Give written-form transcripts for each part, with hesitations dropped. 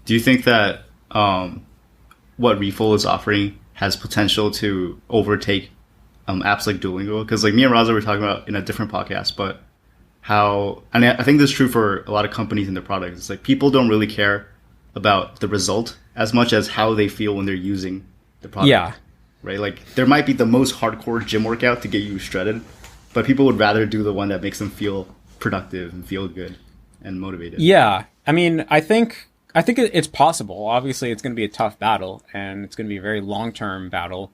Do you think that what Refold is offering has potential to overtake apps like Duolingo? Because like me and Raza were talking about in a different podcast, but how, and I think this is true for a lot of companies and their products. It's like people don't really care about the result as much as how they feel when they're using the product. Yeah. Right? Like there might be the most hardcore gym workout to get you shredded, but people would rather do the one that makes them feel productive and feel good and motivated. Yeah. I mean, I think it's possible. Obviously, it's going to be a tough battle, and it's going to be a very long-term battle.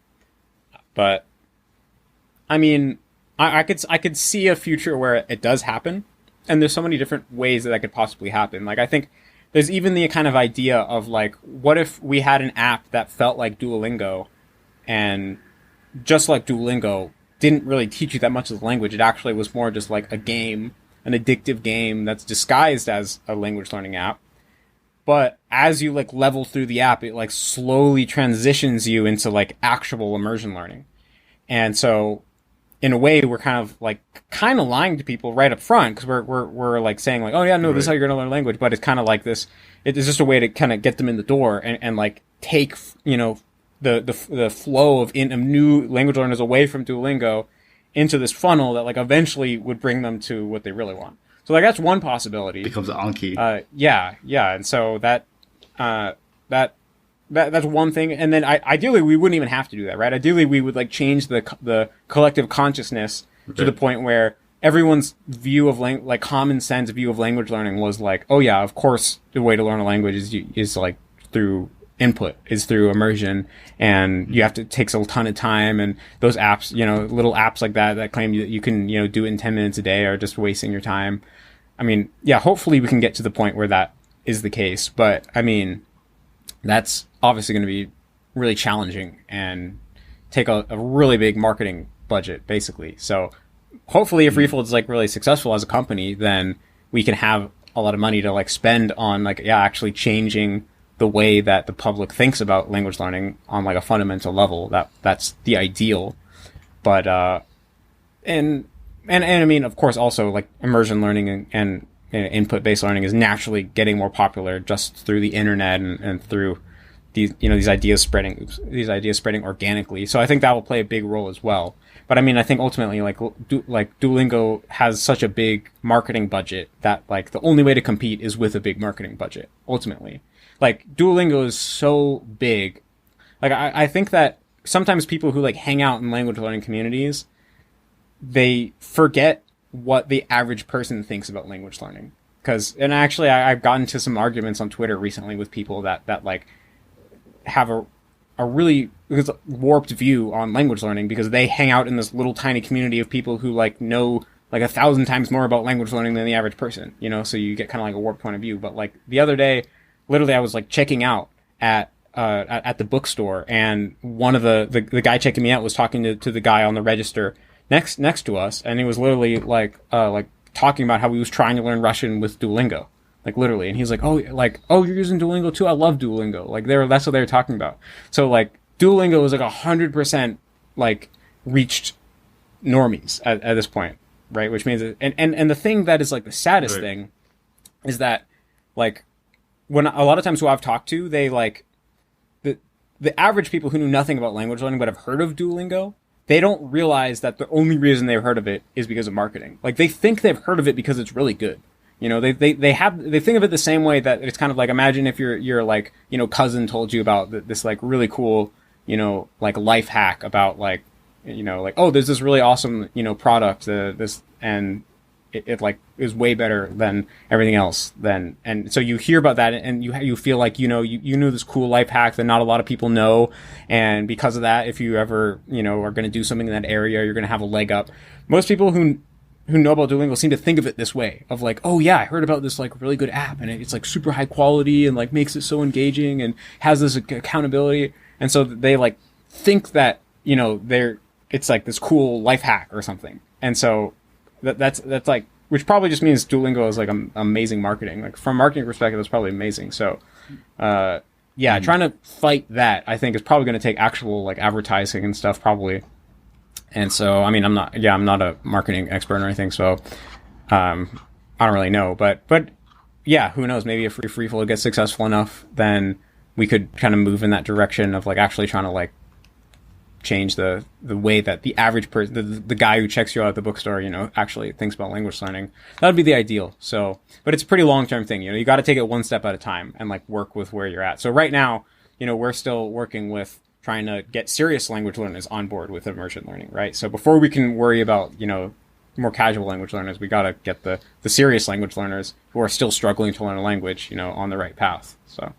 But I mean, I could see a future where it does happen, and there's so many different ways that could possibly happen. Like I think there's even the kind of idea of like, what if we had an app that felt like Duolingo, and just like Duolingo didn't really teach you that much of the language. It actually was more just like a game, an addictive game that's disguised as a language learning app. But as you like level through the app, it like slowly transitions you into like actual immersion learning. And so in a way, we're kind of lying to people right up front, because we're like saying like, oh yeah, no, this is how you're going to learn language. But it's kind of like this, it's just a way to kind of get them in the door and like take, you know, the flow of new language learners away from Duolingo into this funnel that like eventually would bring them to what they really want. So like that's one possibility. Becomes Anki. Yeah, and so that's one thing. And then ideally we wouldn't even have to do that, right? Ideally we would like change the collective consciousness to the point where everyone's view of like common sense view of language learning was like, oh yeah, of course the way to learn a language is like through input, is through immersion, and you have to take a ton of time, and those apps, you know, little apps like that claim that you can, you know, do it in 10 minutes a day are just wasting your time. I mean, yeah, hopefully we can get to the point where that is the case, but I mean, that's obviously going to be really challenging and take a really big marketing budget, basically. So hopefully if Refold is like really successful as a company, then we can have a lot of money to like spend on like, yeah, actually changing the way that the public thinks about language learning on like a fundamental level. That's the ideal. But and I mean, of course, also like immersion learning and input-based learning is naturally getting more popular just through the internet and through these, you know, these ideas spreading organically. So I think that will play a big role as well. But I mean, I think ultimately like Duolingo has such a big marketing budget that like the only way to compete is with a big marketing budget ultimately. Like Duolingo is so big. Like I think that sometimes people who like hang out in language learning communities, they forget what the average person thinks about language learning. And actually I've gotten into some arguments on Twitter recently with people that like have a really warped view on language learning, because they hang out in this little tiny community of people who like know like 1,000 times more about language learning than the average person, you know, so you get kind of like a warped point of view. But like the other day, literally I was like checking out at the bookstore, and one of the guy checking me out was talking to the guy on the register next to us, and he was literally like talking about how he was trying to learn Russian with Duolingo, like literally, and he's like, oh, you're using Duolingo too? I love Duolingo. Like that's what they were talking about. So like Duolingo is like 100% like reached normies at this point, right? Which means and the thing that is like the saddest thing is that like when a lot of times who I've talked to, they like the average people who knew nothing about language learning but have heard of Duolingo, they don't realize that the only reason they've heard of it is because of marketing. Like they think they've heard of it because it's really good. You know, they think of it the same way that it's kind of like, imagine if your like, you know, cousin told you about this like really cool, you know, like life hack about like, you know, like, oh, there's this really awesome, you know, product, this, and it like is way better than everything else. And so you hear about that and you feel like, you know, you knew this cool life hack that not a lot of people know. And because of that, if you ever, you know, are going to do something in that area, you're going to have a leg up. Most people who know about Duolingo seem to think of it this way, of like, oh yeah, I heard about this like really good app and it's like super high quality and like makes it so engaging and has this accountability. And so they like think that, you know, it's like this cool life hack or something. And so that's like, which probably just means Duolingo is like amazing marketing. Like from a marketing perspective, it's probably amazing. So, trying to fight that, I think, is probably going to take actual like advertising and stuff probably. And so, I mean, I'm not a marketing expert or anything, so I don't really know. But yeah, who knows? Maybe if Refold gets successful enough, then we could kind of move in that direction of like actually trying to like change the way that the average person, the guy who checks you out at the bookstore, you know, actually thinks about language learning. That would be the ideal. So, but it's a pretty long-term thing. You know, you got to take it one step at a time and like work with where you're at. So right now, you know, we're still working with trying to get serious language learners on board with immersion learning, right? So before we can worry about, you know, more casual language learners, we got to get the serious language learners who are still struggling to learn a language, you know, on the right path. So